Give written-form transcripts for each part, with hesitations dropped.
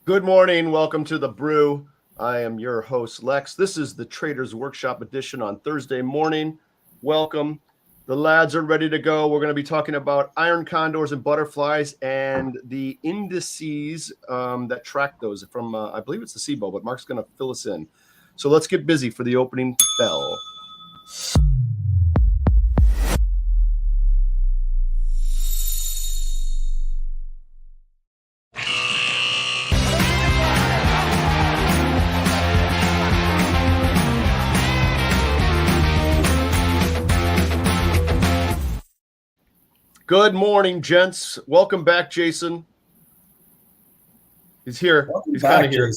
Good morning. Welcome to the Brew. I am your host, Lex. This is the Traders Workshop edition on Thursday morning. Welcome. The lads are ready to go. We're going to be talking about iron condors and butterflies and the indices that track those from, I believe it's the Cboe, but Mark's going to fill us in. So let's get busy for the opening bell. Good morning, gents. Welcome back, Jason. He's here. Welcome He's back, kind of here.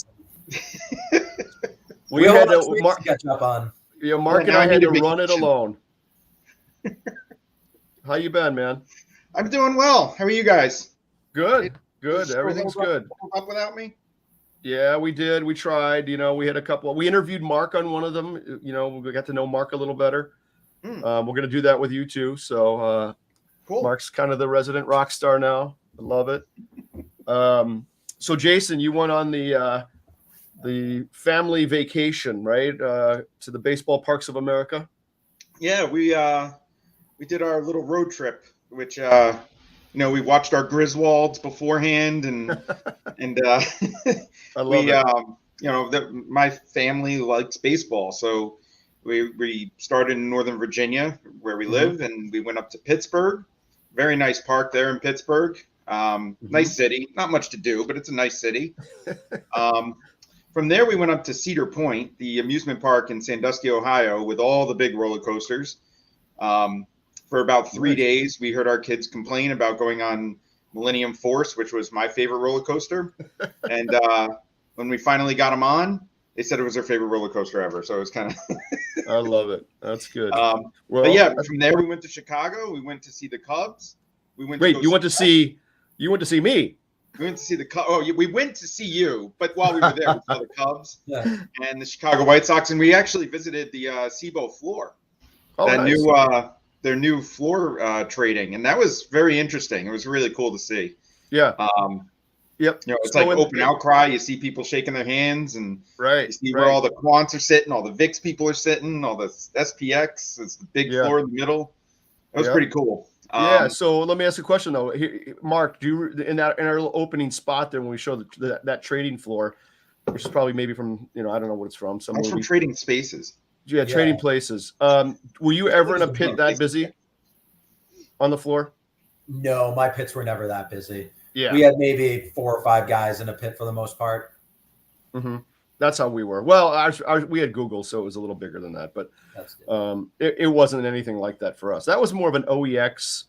We had to catch up on. Yeah, Mark and I had to run it alone. How you been, man? I'm doing well. How are you guys? Good. Everything's good. Up without me? Yeah, we did. We tried. We had a couple. We interviewed Mark on one of them. We got to know Mark a little better. We're going to do that with you too. So cool. Mark's kind of the resident rock star now. I love it. So Jason, you went on the family vacation, right? To the baseball parks of America. Yeah, we did our little road trip, which we watched our Griswolds beforehand, and I love it. My family likes baseball, so we started in Northern Virginia where we live, and we went up to Pittsburgh. Very nice park there in Pittsburgh. Nice city, not much to do, but it's a nice city. From there, we went up to Cedar Point, the amusement park in Sandusky, Ohio, with all the big roller coasters. For about 3 days, we heard our kids complain about going on Millennium Force, which was my favorite roller coaster. And when we finally got them on, they said it was their favorite roller coaster ever. So it was kind of I love it. That's good. But yeah, from there we went to Chicago. We went to see the Cubs. You went to see me. We went to see the Cubs. Oh, we went to see you, but while we were there, we saw the Cubs and the Chicago White Sox, and we actually visited the Cboe floor. Oh, nice. Their new floor trading, and that was very interesting. It was really cool to see. Yeah. Yep. It's like open outcry. You see people shaking their hands, and you see where all the quants are sitting, all the VIX people are sitting, all the SPX. It's the big floor in the middle. It was pretty cool. So let me ask a question though. Mark, do you in our little opening spot there when we showed that trading floor, which is probably maybe from I don't know what it's from. It's from Trading Spaces. Yeah, Trading Places. Were you ever in a pit that busy on the floor? No, my pits were never that busy. Yeah, we had maybe 4 or 5 guys in a pit for the most part. Mm-hmm. That's how we were. Well, we had Google, so it was a little bigger than that, but it wasn't anything like that for us. That was more of an OEX,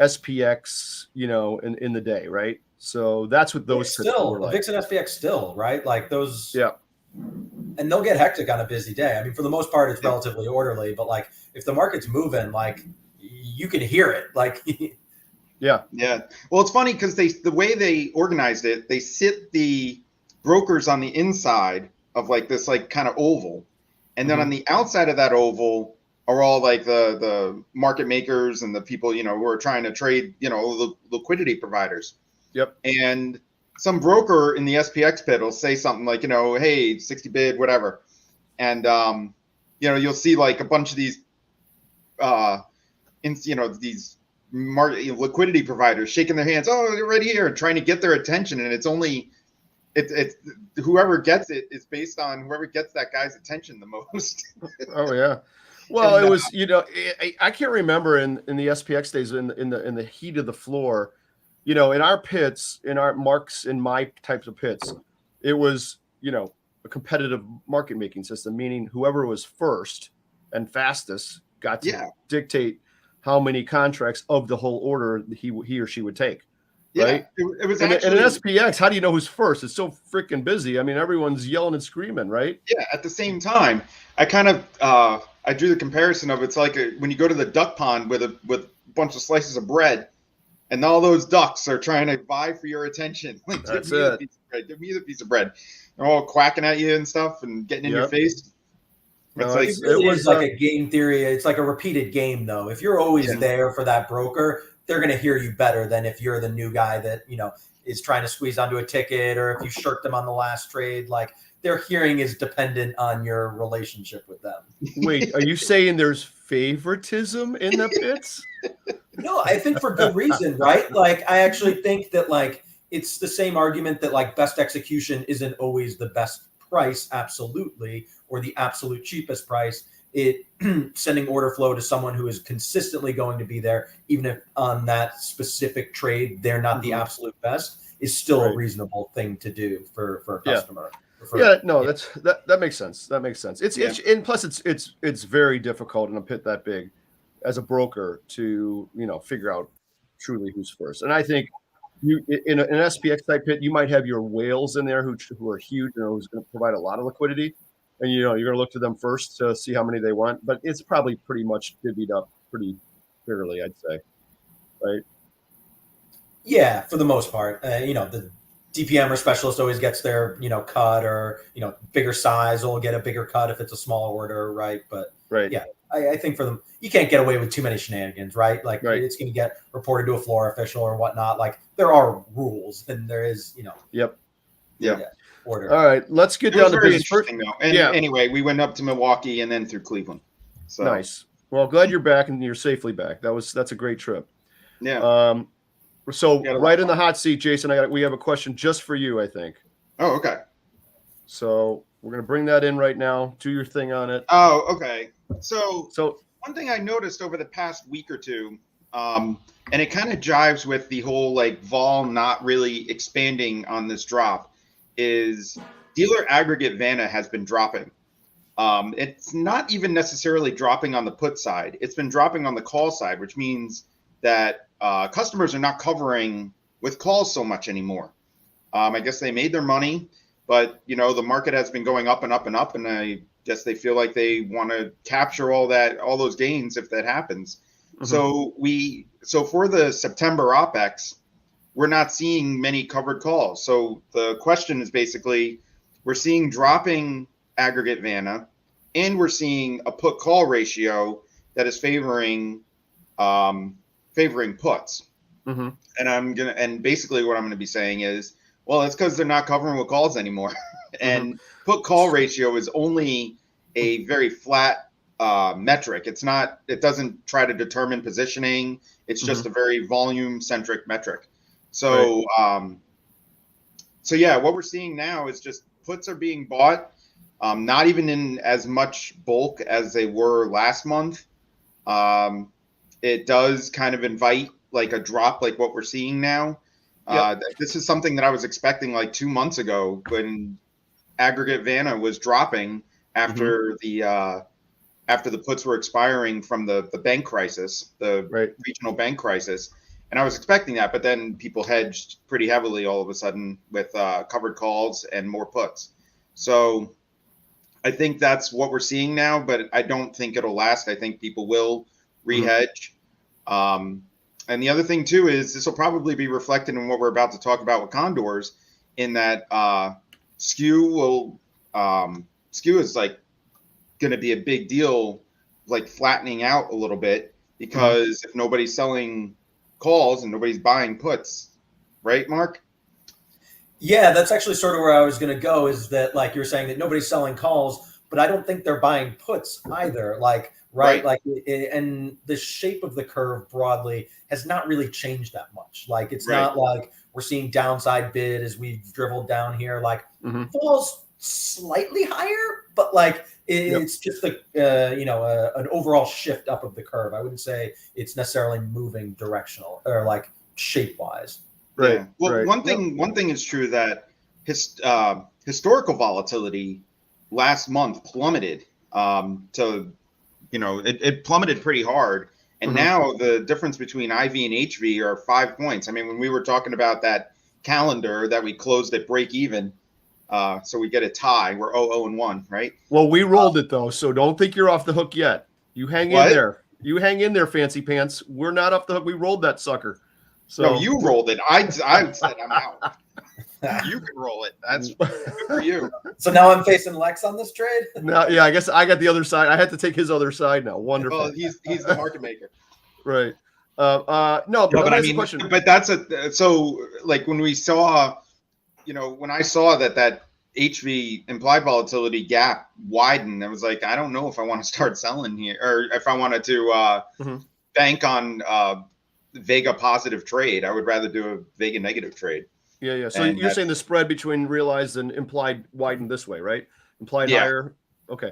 SPX, in the day, right? So that's what those still like. VIX and SPX still, right? Like those. Yeah. And they'll get hectic on a busy day. I mean, for the most part, it's relatively orderly, but like if the market's moving, like you can hear it. Like. Yeah. Well, it's funny because the way they organized it, they sit the brokers on the inside of like this like kind of oval, and then on the outside of that oval are all like the market makers and the people who are trying to trade the liquidity providers. Yep. And some broker in the SPX pit will say something like hey, 60 bid whatever, and you'll see like a bunch of these these market liquidity providers shaking their hands, oh, they're right here, and trying to get their attention, and it's only it's whoever gets it is based on whoever gets that guy's attention the most. Oh yeah. Well, it was I can't remember in the SPX days in the heat of the floor, in our pits, in our Marks, in my types of pits, it was a competitive market making system, meaning whoever was first and fastest got to dictate how many contracts of the whole order he or she would take. Right. It was actually, and in SPX, how do you know who's first? It's so freaking busy. I mean, everyone's yelling and screaming, right? Yeah. At the same time, I kind of I drew the comparison of it's like when you go to the duck pond with a bunch of slices of bread, and all those ducks are trying to vie for your attention. Like, That's give me the piece of bread. They're all quacking at you and stuff and getting in your face. It really is like a game theory. It's like a repeated game, though. If you're always there for that broker, they're going to hear you better than if you're the new guy that, is trying to squeeze onto a ticket, or if you shirked them on the last trade, like their hearing is dependent on your relationship with them. Wait, are you saying there's favoritism in the pits? No, I think for good reason, right? Like, I actually think that like it's the same argument that like best execution isn't always the best price, absolutely, or the absolute cheapest price. It sending order flow to someone who is consistently going to be there, even if on that specific trade they're not the absolute best, is still a reasonable thing to do for a customer. That makes sense. That makes sense. It's and plus it's very difficult in a pit that big as a broker to figure out truly who's first. And I think you in an SPX type pit, you might have your whales in there who are huge and who's going to provide a lot of liquidity. And you're going to look to them first to see how many they want, but it's probably pretty much divvied up pretty fairly, I'd say, right? Yeah, for the most part, the DPM or specialist always gets their cut, or bigger size will get a bigger cut if it's a small order, right? But yeah, I think for them, you can't get away with too many shenanigans, right? Like it's going to get reported to a floor official or whatnot. Like there are rules, and there is order. All right, let's get down to business. Interesting, though. And anyway, we went up to Milwaukee and then through Cleveland. So nice. Well, glad you're back and you're safely back. That's a great trip. Yeah. So right in the hot seat, Jason, we have a question just for you, I think. Oh, okay. So we're gonna bring that in right now. Do your thing on it. Oh, okay. So one thing I noticed over the past week or two, and it kind of jives with the whole like vol not really expanding on this drop, is dealer aggregate VANA has been dropping. It's not even necessarily dropping on the put side. It's been dropping on the call side, which means that customers are not covering with calls so much anymore. I guess they made their money, but the market has been going up and up and up, and I guess they feel like they want to capture all those gains if that happens. Mm-hmm. So for the September OPEX, we're not seeing many covered calls. So the question is basically, we're seeing dropping aggregate VANA, and we're seeing a put call ratio that is favoring puts. Mm-hmm. And basically what I'm gonna be saying is, well, it's because they're not covering with calls anymore. And put call ratio is only a very flat metric. It doesn't try to determine positioning. It's just a very volume centric metric. So, what we're seeing now is just puts are being bought, not even in as much bulk as they were last month. It does kind of invite like a drop, like what we're seeing now. This is something that I was expecting like 2 months ago when aggregate VANA was dropping after the puts were expiring from the bank crisis, the regional bank crisis. And I was expecting that, but then people hedged pretty heavily all of a sudden with covered calls and more puts. So I think that's what we're seeing now, but I don't think it'll last. I think people will re-hedge. And the other thing too is this will probably be reflected in what we're about to talk about with Condors, in that skew is like going to be a big deal, like flattening out a little bit, because if nobody's selling calls and nobody's buying puts, right, Mark? Yeah, that's actually sort of where I was going to go, is that like you're saying that nobody's selling calls, but I don't think they're buying puts either. Like, like, and the shape of the curve broadly has not really changed that much. Like, it's not like we're seeing downside bid as we've dribbled down here. Like, falls slightly higher, but like it's just like an overall shift up of the curve. I wouldn't say it's necessarily moving directional or like shape wise. Right. Yeah. Well, one thing is true, that historical volatility last month plummeted to, it plummeted pretty hard. And now the difference between IV and HV are 5 points. I mean, when we were talking about that calendar that we closed at break even, so we get a tie, we're 0-0-1, right? Well, we rolled it though, so don't think you're off the hook yet. You hang in there. You hang in there, fancy pants. We're not off the hook. We rolled that sucker. So no, you rolled it. I said I'm out. You can roll it. That's good for you. So now I'm facing Lex on this trade? No, yeah, I guess I got the other side. I had to take his other side now. Wonderful. Well, he's the market maker. Right. No, No, let but me I ask you a mean, question. but so like when we saw, when I saw that HV implied volatility gap widen, I was like, I don't know if I want to start selling here, or if I wanted to bank on Vega positive trade. I would rather do a Vega negative trade. Yeah. So And you're saying the spread between realized and implied widened this way, right? Implied Yeah. higher. Okay.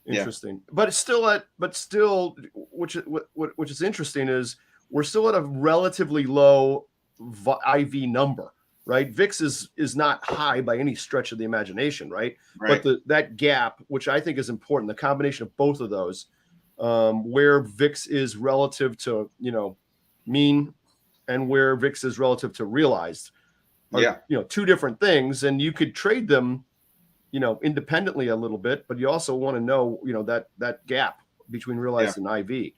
Interesting. But it's still, which is interesting is we're still at a relatively low IV number, right? VIX is not high by any stretch of the imagination, right? Right. But that gap, which I think is important, the combination of both of those, where VIX is relative to mean and where VIX is relative to realized, are two different things, and you could trade them independently a little bit, but you also want to know, that gap between realized and IV.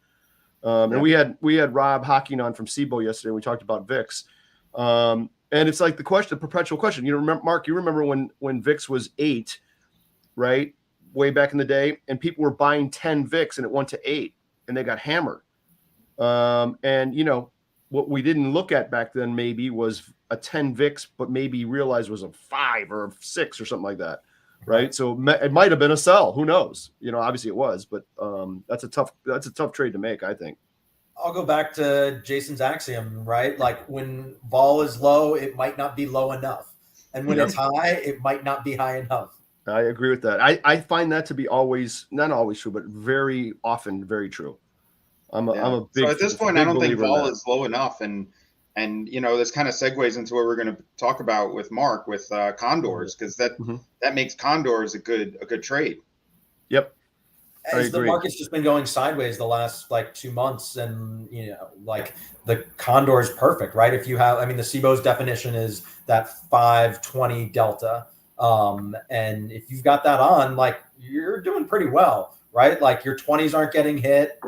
And we had Rob Hocking on from Cboe yesterday. We talked about VIX. And it's like the perpetual question. Remember, Mark, you remember when VIX was 8, right? Way back in the day, and people were buying 10 VIX and it went to 8 and they got hammered. And what we didn't look at back then maybe was a 10 VIX, but maybe realized was a 5 or a 6 or something like that. Right. So it might have been a sell. Who knows? Obviously it was, but that's a tough trade to make, I think. I'll go back to Jason's axiom, right? Like when vol is low, it might not be low enough. And when it's high, it might not be high enough. I agree with that. I find that to be not always true, but very often very true. I'm a big. So at this point, I don't think vol is low enough, and this kind of segues into what we're going to talk about with Mark with Condors, because that makes Condors a good trade. Yep. As the market's just been going sideways the last 2 months, and the Condor is perfect, right? If you have, the Cboe's definition is that 520 delta, and if you've got that on, you're doing pretty well, right? Your 20s aren't getting hit,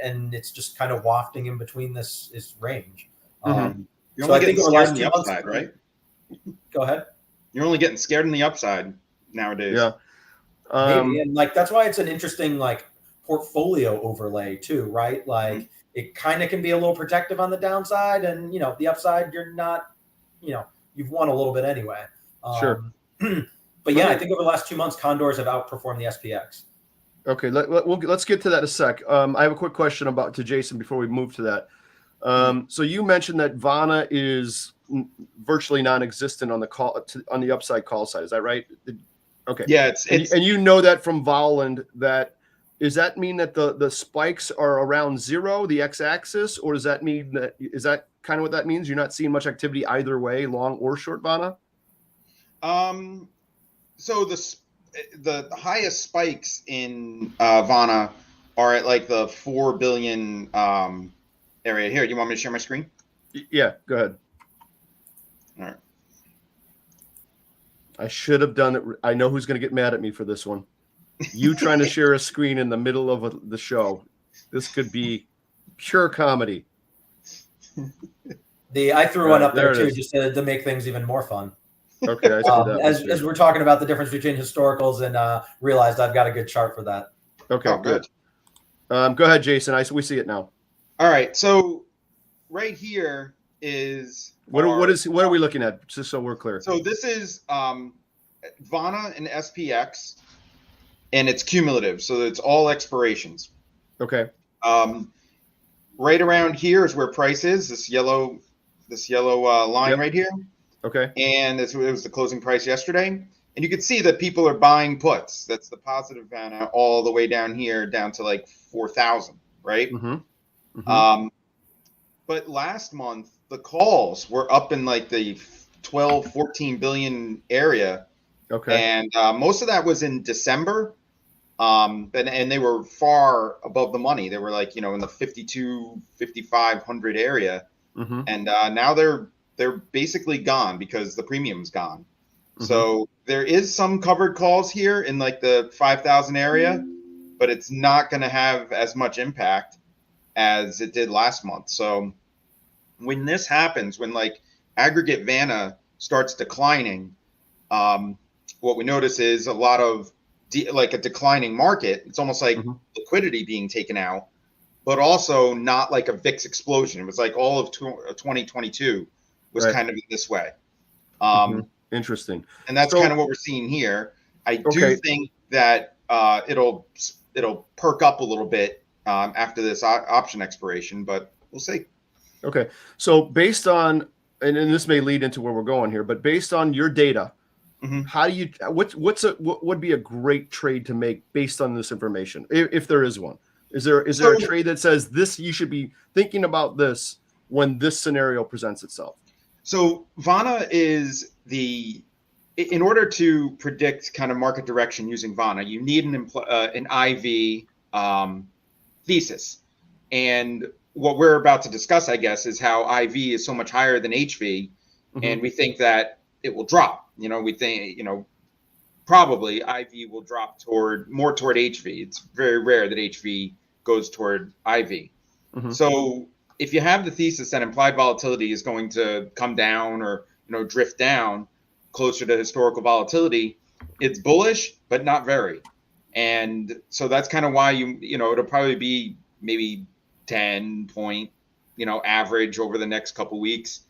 and it's just kind of wafting in between this range. You're only getting scared in the upside, right? Go ahead. You're only getting scared in the upside nowadays. Yeah. Maybe. And that's why it's an interesting portfolio overlay too, right? It kind of can be a little protective on the downside, and the upside you're not, you've won a little bit anyway. Sure. But yeah, I think over the last 2 months, Condors have outperformed the SPX. Okay, let's get to that in a sec. I have a quick question to Jason before we move to that. So you mentioned that Vana is virtually non-existent on the upside call side. Is that right? Okay. Yeah, it's and you know that from Voland. Does that mean that the spikes are around zero, the x-axis, or does that mean is that kind of what that means? You're not seeing much activity either way, long or short Vana? So the highest spikes in Vana are at the 4 billion area. Here, do you want me to share my screen? Yeah, go ahead. All right. I should have done it. I know who's going to get mad at me for this one. You trying to share a screen in the middle of the show. This could be pure comedy. I threw one up there too, just to make things even more fun. Okay, I see that. As we're talking about the difference between historicals and realized, I've got a good chart for that. Okay, good. Go ahead, Jason. We see it now. All right, so right here is what are we looking at? Just so we're clear. So this is Vana and SPX, and it's cumulative, so it's all expirations. Okay. Right around here is where price is. This yellow line right here. Okay. And it was the closing price yesterday. And you can see that people are buying puts. That's the positive Vana all the way down here, down to 4,000, right? But last month, the calls were up in the 12, 14 billion area. Okay. And most of that was in December. And they were far above the money. They were in the 52, 5,500 area. And now they're basically gone because the premium's gone. So there is some covered calls here in the 5,000 area, but it's not going to have as much impact as it did last month. So when this happens, when aggregate Vana starts declining, what we notice is a lot of a declining market. It's almost like liquidity being taken out. but also not like a VIX explosion. It was like all of 2022 was kind of this way. Interesting. And that's kind of what we're seeing here. I do think that it'll perk up a little bit after this option expiration, but we'll see. Okay. So based on, and this may lead into where we're going here, but based on your data, how do you, what would be a great trade to make based on this information, if there is one? Is there a trade that says this, you should be thinking about this when this scenario presents itself? So Vana is in order to predict kind of market direction using Vana, you need an IV thesis. And what we're about to discuss, I guess, is how IV is so much higher than HV. And we think that it will drop. We think, probably IV will drop more toward HV. It's very rare that HV goes toward IV. So if you have the thesis that implied volatility is going to come down or, drift down closer to historical volatility, it's bullish, but not very. And so that's kind of why it'll probably be maybe 10 point, average over the next couple weeks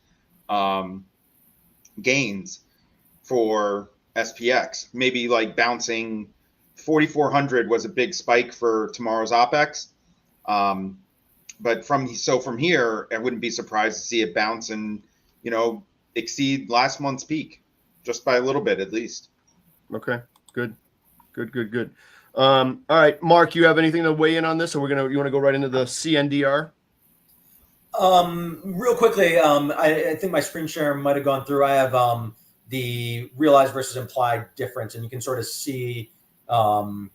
gains for SPX. Maybe like bouncing 4,400 was a big spike for tomorrow's OPEX. But from here, I wouldn't be surprised to see it bounce and, exceed last month's peak just by a little bit at least. Okay, good. All right, Mark, you have anything to weigh in on this, or you want to go right into the CNDR? Real quickly, I think my screen share might have gone through. I have the realized versus implied difference, and you can sort of see all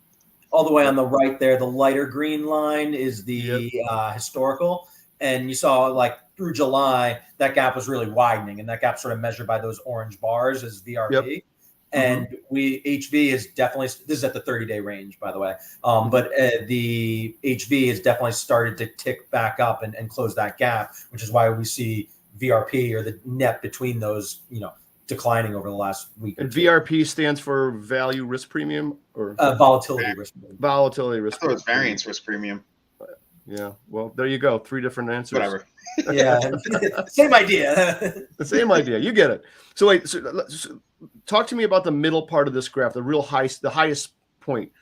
the way on the right there, the lighter green line is the historical. And you saw like through July, that gap was really widening, and that gap sort of measured by those orange bars as VRP. And HV is definitely, this is at the 30-day range, by the way. But the HV has definitely started to tick back up and close that gap, which is why we see VRP or the net between those, declining over the last week. And VRP stands for value risk premium or volatility risk premium. Volatility risk premium. It's variance risk premium. Yeah. Well, there you go. 3 different answers. Whatever. Yeah. Same idea. The same idea. You get it. So wait, so talk to me about the middle part of this graph, the highest point.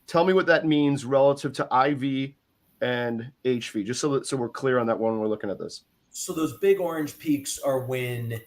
Tell me what that means relative to IV and HV, just so we're clear on that one when we're looking at this. So those big orange peaks are when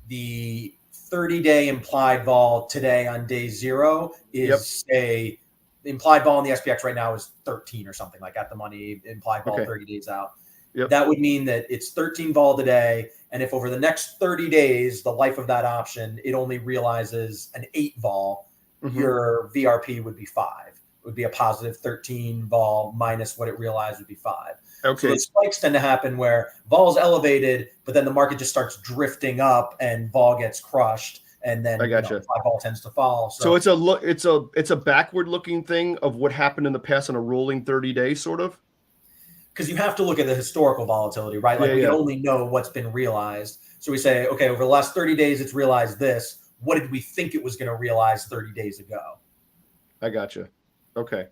the 30-day implied vol today on day 0 is the implied vol in the SPX right now is 13 or something, like at the money, implied vol 30 days out. That would mean that it's 13 vol today. And if over the next 30 days, the life of that option, it only realizes an 8 vol, your VRP would be 5. It would be a positive 13 vol minus what it realized would be 5. Okay. So the spikes tend to happen where vol is elevated, but then the market just starts drifting up and vol gets crushed. And then vol tends to fall. So it's a backward looking thing of what happened in the past on a rolling 30-day sort of. Because you have to look at the historical volatility, right? Like we only know what's been realized. So we say, okay, over the last 30 days, it's realized this. What did we think it was going to realize 30 days ago? I gotcha. Okay.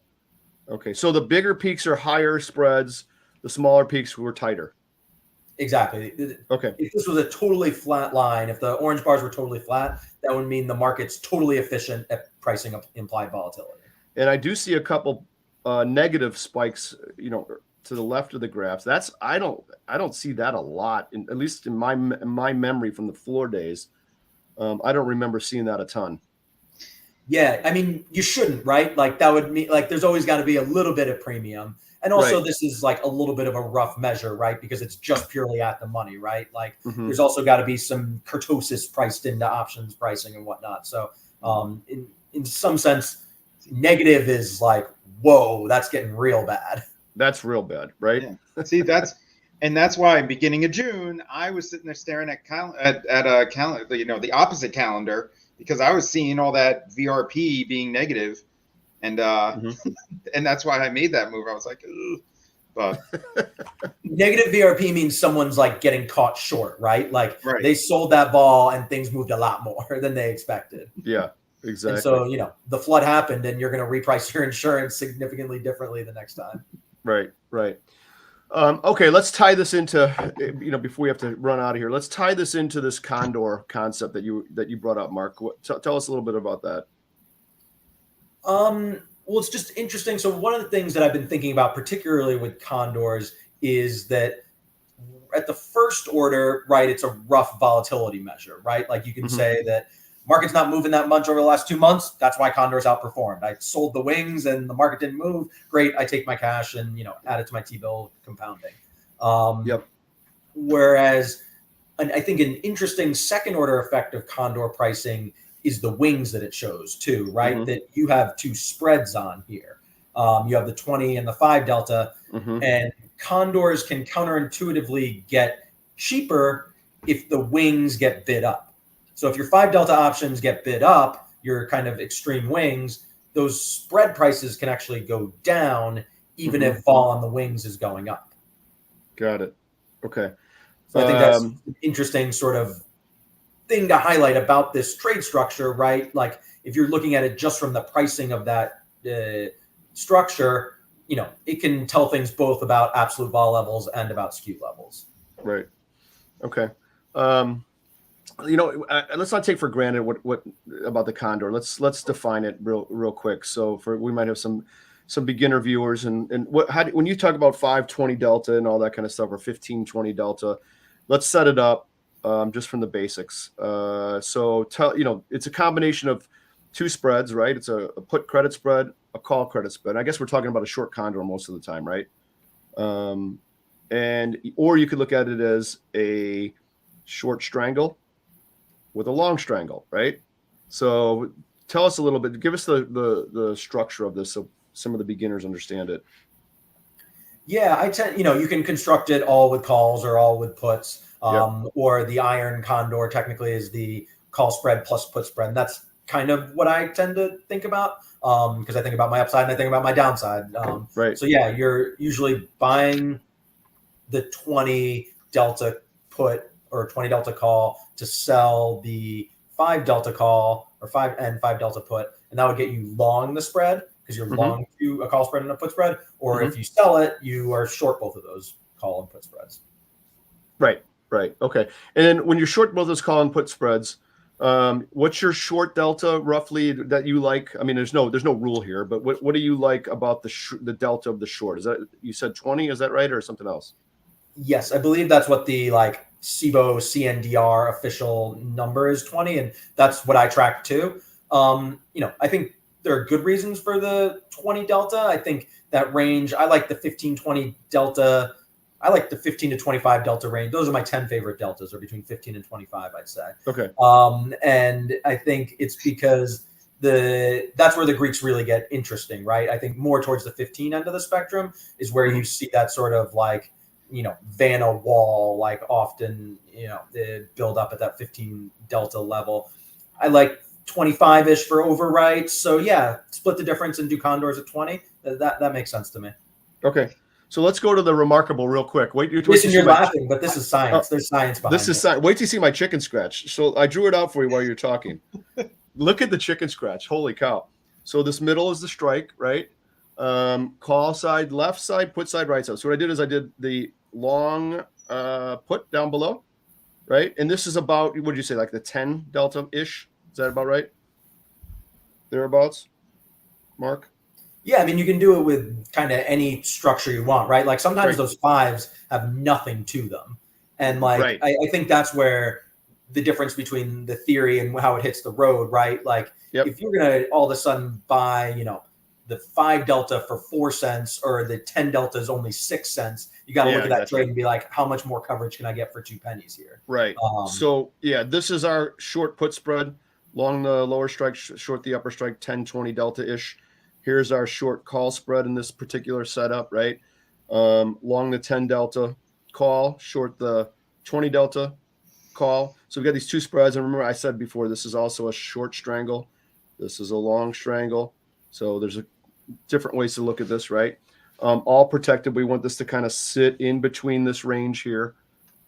So the bigger peaks are higher spreads. The smaller peaks were tighter. Exactly. Okay. If this was a totally flat line, if the orange bars were totally flat, that would mean the market's totally efficient at pricing up implied volatility. And I do see a couple negative spikes, to the left of the graphs. I don't see that a lot, at least in my memory from the floor days. I don't remember seeing that a ton. Yeah, I mean, you shouldn't, right? Like that would mean like there's always got to be a little bit of premium. And also this is like a little bit of a rough measure, right? Because it's just purely at the money, right? Like there's also got to be some kurtosis priced into options pricing and whatnot. So in some sense, negative is like, whoa, that's getting real bad. That's real bad, right? Yeah. See, that's why beginning of June, I was sitting there staring at a calendar, the opposite calendar, because I was seeing all that VRP being negative. And and that's why I made that move. I was like, ugh. But negative VRP means someone's like getting caught short, right? Like they sold that ball and things moved a lot more than they expected. Yeah, exactly. And so, the flood happened and you're going to reprice your insurance significantly differently the next time. Right. Okay, let's tie this into, before we have to run out of here, let's tie this into this Condor concept that you brought up, Mark. Tell us a little bit about that. Well, it's just interesting. So one of the things that I've been thinking about, particularly with Condors, is that at the first order, right, it's a rough volatility measure, right? Like you can say that market's not moving that much over the last 2 months. That's why Condors outperformed. I sold the wings and the market didn't move. Great. I take my cash and, add it to my T-bill compounding. Whereas I think an interesting second order effect of Condor pricing is the wings that it shows too, right? That you have two spreads on here. You have the 20 and the 5 delta, and Condors can counterintuitively get cheaper if the wings get bid up. So if your 5 delta options get bid up, your kind of extreme wings, those spread prices can actually go down even if vol on the wings is going up. Got it. Okay. So I think that's an interesting sort of thing to highlight about this trade structure, right? Like if you're looking at it just from the pricing of that structure, it can tell things both about absolute vol levels and about skew levels. Right. Okay. Let's not take for granted what about the Condor. Let's define it real quick. So we might have some beginner viewers and when you talk about 520 delta and all that kind of stuff, or 1520 delta, let's set it up just from the basics. So it's a combination of two spreads, right? It's a put credit spread, a call credit spread. I guess we're talking about a short Condor most of the time, right? Or you could look at it as a short strangle with a long strangle, right? So tell us a little bit, give us the structure of this so some of the beginners understand it. Yeah, I tend, you can construct it all with calls or all with puts, or the Iron Condor technically is the call spread plus put spread. And that's kind of what I tend to think about because I think about my upside and I think about my downside. Right. So yeah, you're usually buying the 20 delta put or 20 delta call to sell the 5 delta call or 5 delta put, and that would get you long the spread because you're long to a call spread and a put spread. Or if you sell it, you are short both of those call and put spreads. Right. Okay. And then when you're short both those call and put spreads, what's your short delta roughly that you like? I mean, there's no rule here, but what do you like about the delta of the short? Is that, you said 20? Is that right, or something else? Yes, I believe that's what the Cboe CNDR official number is, 20, and that's what I track too. I think there are good reasons for the 20 delta. I think that range, I like the 15-20 delta. I like the 15 to 25 delta range. Those are my 10 favorite deltas, or between 15 and 25, I'd say. Okay. And I think it's because that's where the Greeks really get interesting, right? I think more towards the 15 end of the spectrum is where you see that sort of Vanna wall, often, the build up at that 15 delta level. I like 25-ish for overwrites. So yeah, split the difference and do Condors at 20. That makes sense to me. Okay. So let's go to the remarkable real quick. Listen, you're laughing, but this is science. There's science behind this. This is science. Wait till you see my chicken scratch. So I drew it out for you while you're talking. Look at the chicken scratch. Holy cow. So this middle is the strike, right? Call side, left side, put side, right side. So what I did is I did the long put down below, right? And this is about, what did you say, the 10 delta-ish? Is that about right? Thereabouts, Mark? Yeah, I mean, you can do it with kind of any structure you want, right? Sometimes those 5s have nothing to them. And I think that's where the difference between the theory and how it hits the road, right? If you're going to all of a sudden buy, the 5 delta for 4 cents or the 10 delta is only 6 cents, you got to look at that trade and be like, how much more coverage can I get for 2 pennies here? Right. So yeah, this is our short put spread, long the lower strike, short the upper strike, 10-20 delta-ish. Here's our short call spread in this particular setup, right? Long the 10 delta call, short the 20 delta call. So we've got these two spreads. And remember, I said before, this is also a short strangle. This is a long strangle. So there's different ways to look at this, right? All protected. We want this to kind of sit in between this range here,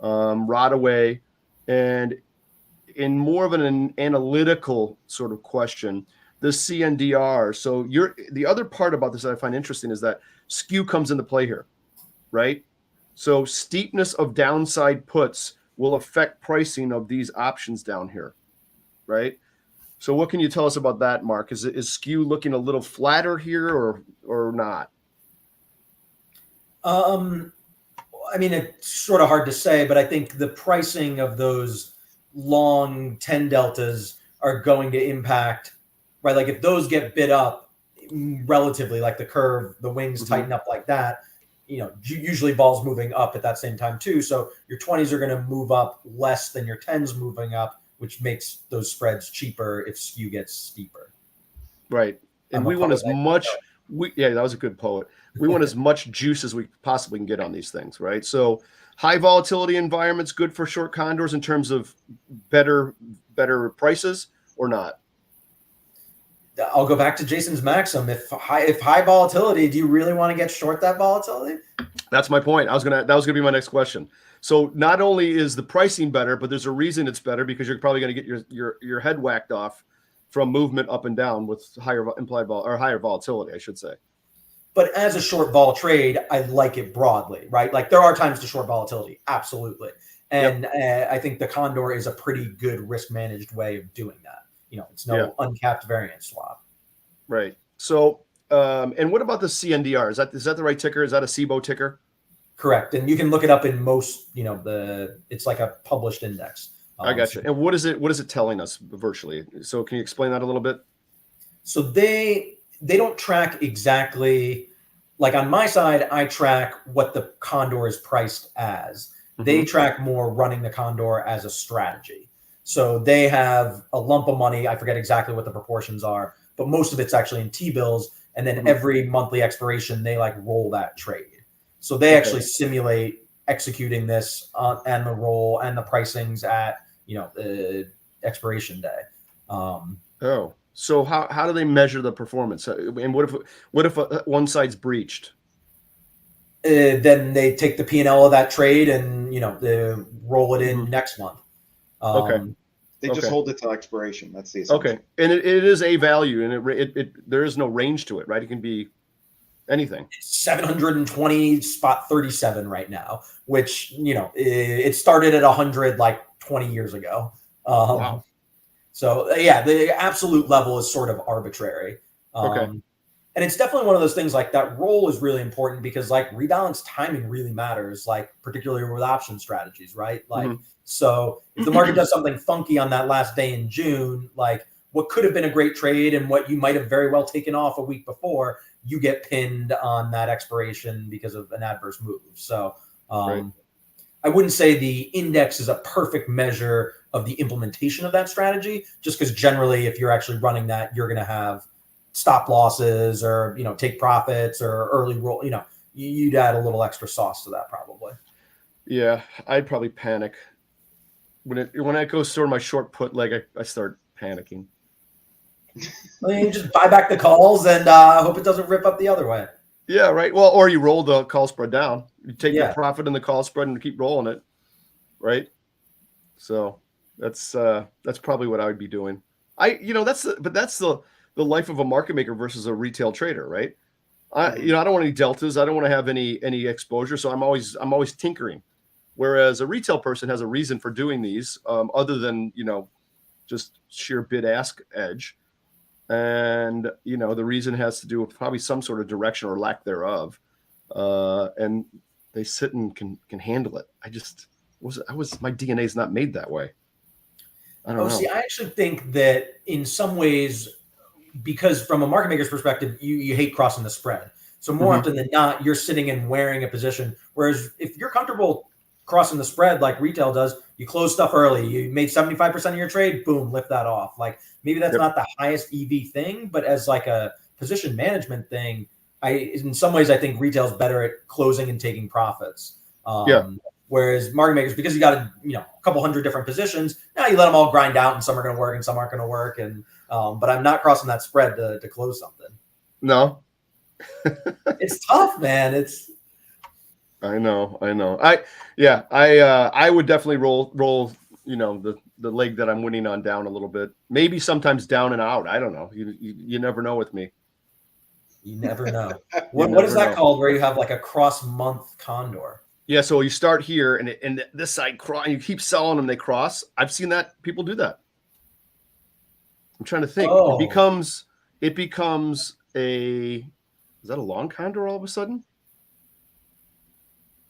rot away. And in more of an analytical sort of question, the CNDR. So the other part about this that I find interesting is that skew comes into play here, right? So steepness of downside puts will affect pricing of these options down here, right? So what can you tell us about that, Mark? Is skew looking a little flatter here or not? I mean, it's sort of hard to say, but I think the pricing of those long 10 deltas are going to impact, right? Like if those get bid up relatively, like the curve, the wings tighten up like that, usually balls moving up at that same time too. So your 20s are going to move up less than your 10s moving up, which makes those spreads cheaper if skew gets steeper. Right. And we want as much, that was a good poet. We want as much juice as we possibly can get on these things, right? So high volatility environment's good for short condors in terms of better prices or not? I'll go back to Jason's maxim. If high volatility, do you really want to get short that volatility? That's my point. That was gonna be my next question. So not only is the pricing better, but there's a reason it's better because you're probably going to get your head whacked off from movement up and down with higher implied or higher volatility, I should say. But as a short vol trade, I like it broadly, right? Like there are times to short volatility, absolutely. And I think the Condor is a pretty good risk managed way of doing that. It's no uncapped variance swap. Right. So, and what about the CNDR? Is that the right ticker? Is that a Cboe ticker? Correct. And you can look it up in most, it's like a published index. I got you. And what is it telling us virtually? So can you explain that a little bit? So they don't track exactly, like on my side, I track what the Condor is priced as. They track more running the Condor as a strategy. So they have a lump of money. I forget exactly what the proportions are, but most of it's actually in T-bills. And then every monthly expiration, they like roll that trade. So they actually simulate executing this and the roll and the pricings at, the expiration day. So how do they measure the performance? And what if one side's breached? Then they take the P&L of that trade and, they roll it in next month. They just hold it till expiration. That's the assumption. Okay, and it is a value, and it there is no range to it, right? It can be anything. It's 720 spot 37 right now, which it started at 100 like 20 years ago. Wow. So the absolute level is sort of arbitrary. And it's definitely one of those things like that roll is really important because like rebalance timing really matters, like particularly with option strategies, right? Like, so if the market does something funky on that last day in June, like what could have been a great trade and what you might have very well taken off a week before, you get pinned on that expiration because of an adverse move. So I wouldn't say the index is a perfect measure of the implementation of that strategy, just because generally if you're actually running that, you're going to have stop losses or, take profits or early roll, you'd add a little extra sauce to that probably. Yeah, I'd probably panic. When I go sort of my short put leg, I start panicking. I mean, just buy back the calls and hope it doesn't rip up the other way. Yeah, right. Well, or you roll the call spread down. You take your profit in the call spread and keep rolling it, right? So that's probably what I would be doing. That's the life of a market maker versus a retail trader, right? I don't want any deltas. I don't want to have any exposure. So I'm always tinkering. Whereas a retail person has a reason for doing these, other than just sheer bid ask edge, and the reason has to do with probably some sort of direction or lack thereof, and they sit and can handle it. My DNA is not made that way. I don't know. See, I actually think that in some ways, because from a market maker's perspective, you hate crossing the spread. So more often than not, you're sitting and wearing a position. Whereas if you're comfortable crossing the spread like retail does, you close stuff early. You made 75% of your trade, boom, lift that off. Like maybe that's not the highest EV thing, but as like a position management thing, in some ways I think retail's better at closing and taking profits. Whereas market makers, because you got a couple hundred different positions, now you let them all grind out, and some are going to work and some aren't going to work. And but I'm not crossing that spread to close something. No, it's tough, man. I know. I would definitely roll the leg that I'm winning on down a little bit. Maybe sometimes down and out. I don't know. You never know with me. You never know. What is that called where you have like a cross month condor? Yeah, so you start here, and this side cross, and you keep selling them. They cross. I've seen that people do that. I'm trying to think. Oh. It becomes a. Is that a long condor all of a sudden?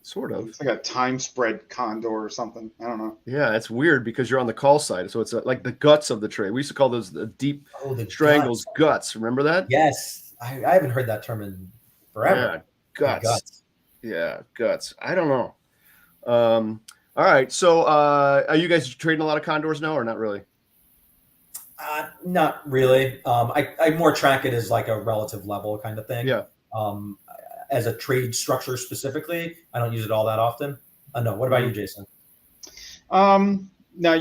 Sort of. It's like a time spread condor or something. I don't know. Yeah, it's weird because you're on the call side, so it's like the guts of the trade. We used to call those the deep strangles guts. Remember that? Yes, I haven't heard that term in forever. Yeah, guts. Yeah, guts. I don't know. All right. So are you guys trading a lot of condors now or not really? Not really. I more track it as like a relative level kind of thing. Yeah. As a trade structure specifically, I don't use it all that often. No. What about you, Jason? No,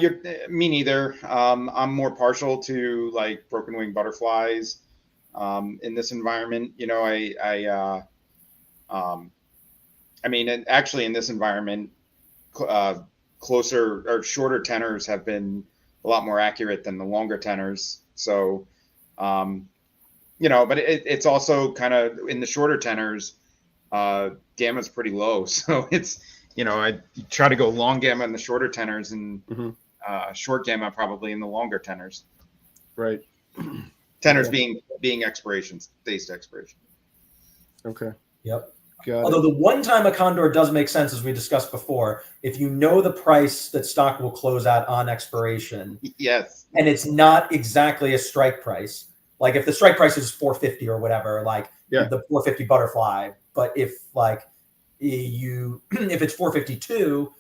me neither. I'm more partial to like broken wing butterflies in this environment. You know, I mean, and actually in this environment, closer or shorter tenors have been a lot more accurate than the longer tenors. So, you know, but it's also kind of in the shorter tenors, gamma's pretty low. So it's, you know, I try to go long gamma in the shorter tenors and short gamma probably in the longer tenors. Right. Tenors being expirations, based expiration. Okay. Yep. Although the one time a condor does make sense, as we discussed before, if you know the price that stock will close at on expiration, yes, and it's not exactly a strike price, like if the strike price is 450 or whatever, like the 450 butterfly, but if like if it's 452,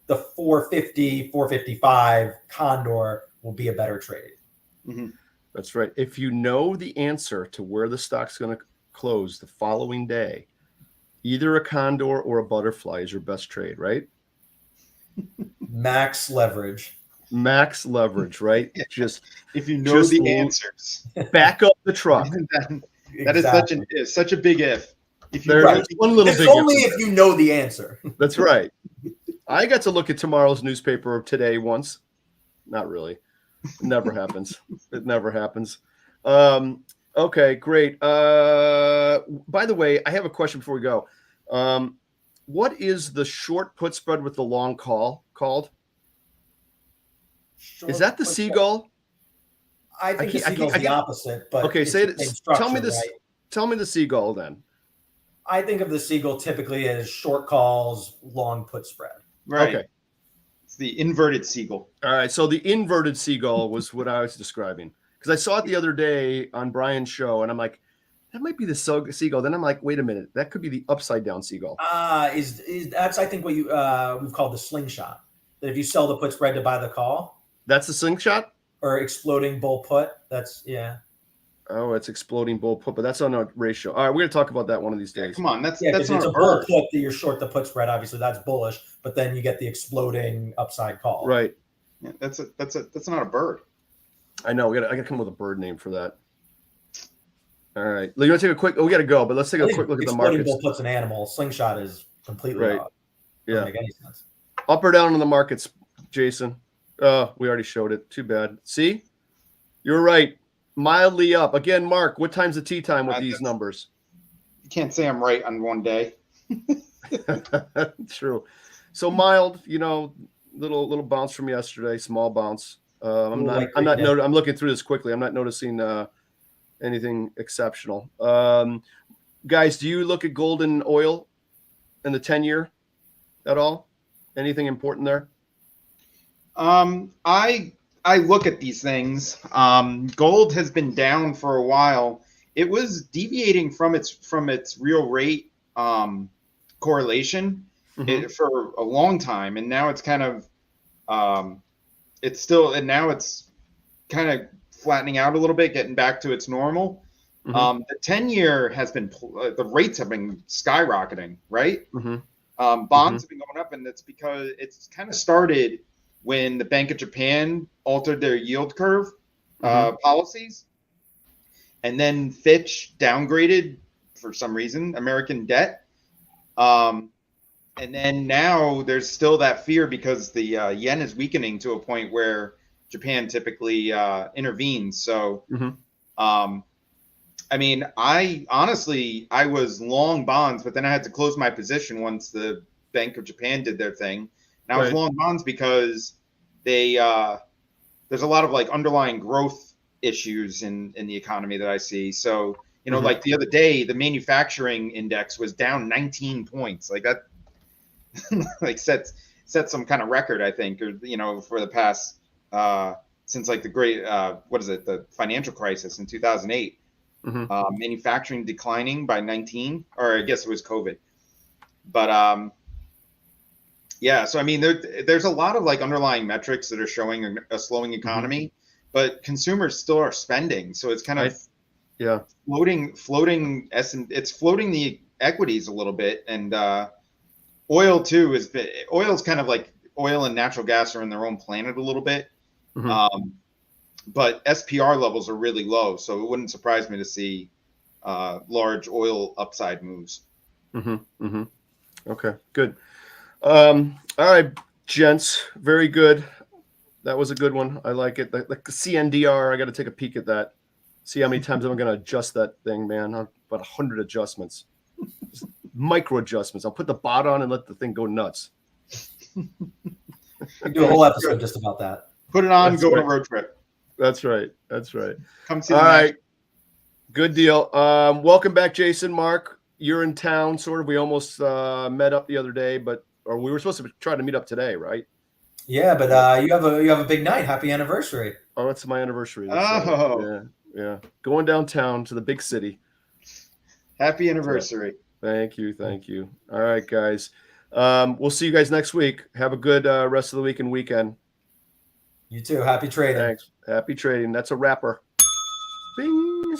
the 450, 455 condor will be a better trade. Mm-hmm. That's right. If you know the answer to where the stock's going to close the following day, either a condor or a butterfly is your best trade, right? Max leverage. Max leverage, right? Just if you know the answers, back up the truck. That is such a big if. If you there's one little big only if you know the answer. That's right. I got to look at tomorrow's newspaper of today once. Not really. It never happens. It never happens. Okay, great. By the way, I have a question before we go. What is the short put spread with the long call called? Is that the seagull? I think the seagull's the opposite. But okay, say it. Tell me this. Right? Tell me the seagull then. I think of the seagull typically as short calls, long put spread. Right. Okay. It's the inverted seagull. All right. So the inverted seagull was what I was describing. Because I saw it the other day on Brian's show, and I'm like, that might be the seagull. Then I'm like, wait a minute, that could be the upside down seagull. Is that's I think what you we've called the slingshot. That if you sell the put spread to buy the call, that's the slingshot or exploding bull put. That's Oh, it's exploding bull put, but that's on a ratio. All right, we're gonna talk about that one of these days. Yeah, come on, that's not it's a bull put that you're short the put spread. Obviously, that's bullish, but then you get the exploding upside call. Right. Yeah, that's not a bird. I know. I gotta come up with a bird name for that. All right. You want to take a quick? Oh, we got to go, but let's take a quick look at the markets. Bull puts an animal. Slingshot is completely right. Doesn't make any sense. Up or down on the markets, Jason? Oh, we already showed it. Too bad. See, you're right. Mildly up again. Mark, what time's the tea time with these numbers? You can't say I'm right on one day. True. So mild. You know, little bounce from yesterday. Small bounce. I'm looking through this quickly. I'm not noticing anything exceptional. Guys, do you look at gold and oil in the 10-year at all? Anything important there? I look at these things. Gold has been down for a while. It was deviating from its real rate correlation for a long time, and now it's kind of it's kind of flattening out a little bit, getting back to its normal. The 10-year has been the rates have been skyrocketing, right? Bonds have been going up, and that's because it's kind of started when the Bank of Japan altered their yield curve policies, and then Fitch downgraded for some reason American debt, and then now there's still that fear because the yen is weakening to a point where Japan typically intervenes. So, I mean, I was long bonds, but then I had to close my position once the Bank of Japan did their thing. And I was long bonds because they there's a lot of like underlying growth issues in the economy that I see. So, you know, like the other day, the manufacturing index was down 19 points. Like that, like set some kind of record, I think, or, you know, for the past, since like the great, the financial crisis in 2008. Manufacturing declining by 19, or I guess it was COVID. But yeah, so I mean, there's a lot of like underlying metrics that are showing a slowing economy, but consumers still are spending. So it's kind of floating it's floating the equities a little bit, and oil too oil's kind of like oil and natural gas are in their own planet a little bit. But SPR levels are really low, so it wouldn't surprise me to see large oil upside moves. Okay, good. All right, gents, very good. That was a good one. I like it. The CNDR, I got to take a peek at that. See how many times I'm going to adjust that thing, man. About 100 adjustments, just micro adjustments. I'll put the bot on and let the thing go nuts. We do a whole episode just about that. Put it on, go on a road trip. That's right. That's right. Come see. All right. Good deal. Welcome back, Jason. Mark, you're in town, sort of. We almost met up the other day, or we were supposed to try to meet up today, right? Yeah, but you have a big night. Happy anniversary. Oh, it's my anniversary. Yeah. Going downtown to the big city. Happy anniversary. Thank you. All right, guys. We'll see you guys next week. Have a good rest of the week and weekend. You too. Happy trading. Thanks. Happy trading. That's a wrapper. Bing.